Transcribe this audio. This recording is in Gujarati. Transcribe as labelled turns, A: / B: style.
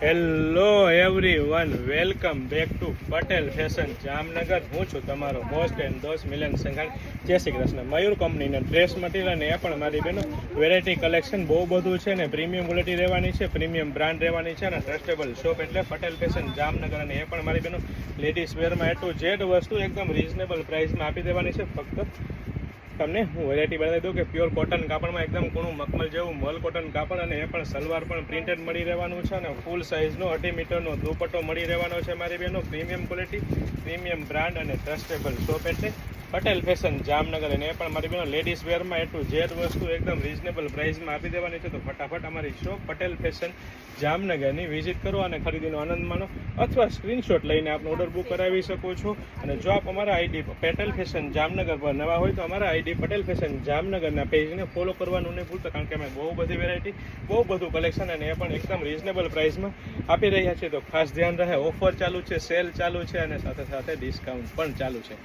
A: Hello everyone, welcome back to Patel fashion Jamnagar. હું છું તમારો હોસ્ટ એન્ડ દોસ્ત મિલન સંઘાણી. જય શ્રી કૃષ્ણ. મયુર કંપનીના ડ્રેસ મટીરિયલ અને એ પણ મારી બેનો વેરાયટી કલેક્શન બહુ બધું છે ને પ્રીમિયમ ક્વોલિટી રહેવાની છે, પ્રીમિયમ બ્રાન્ડ રહેવાની છે અને ટ્રસ્ટેબલ શોપ એટલે પટેલ ફેશન જામનગર. અને એ પણ મારી બેનો લેડીઝ વેરમાં એ ટુ ઝેડ વસ્તુ એકદમ રિઝનેબલ પ્રાઇસમાં આપી દેવાની છે. ફક્ત તમને હું વેરાયટી બતાવી દઉં કે પ્યોર કોટન કાપડમાં એકદમ કૂણું મખમલ જેવું મલ કોટન કાપડ અને એ પણ સલવાર પણ પ્રિન્ટેડ મળી રહેવાનું છે અને ફૂલ સાઇઝનો 2.5 મીટરનો દુપટ્ટો મળી રહેવાનો છે મારી બહેનો. પ્રીમિયમ ક્વોલિટી, પ્રીમિયમ બ્રાન્ડ અને ટ્રસ્ટેબલ શોપ એટલે પટેલ ફેશન જામનગર. અને એ પણ મારી બહેનો લેડીઝ વેરમાં એ ટુ ઝેડ વસ્તુ એકદમ રિઝનેબલ પ્રાઇસમાં આપી દેવાની છે. તો ફટાફટ અમારી શોપ પટેલ ફેશન જામનગરની વિઝિટ કરો અને ખરીદીનો આનંદ માણો, અથવા સ્ક્રીનશોટ લઈને આપનો ઓર્ડર બુક કરાવી શકો છો. અને જો આપ અમારા આઈડી પટેલ ફેશન જામનગર પર નવા હોય તો અમારા આઈડી પટેલ ફેશન જામનગરના પેજને ફોલો કરવાનું નહીં ભૂલતા, કારણ કે અમે બહુ બધી વેરાયટી, બહુ બધું કલેક્શન અને એ પણ એકદમ રિઝનેબલ પ્રાઇસમાં આપી રહ્યા છીએ. તો ખાસ ધ્યાન રહે, ઓફર ચાલુ છે, સેલ ચાલુ છે અને સાથે સાથે ડિસ્કાઉન્ટ પણ ચાલુ છે.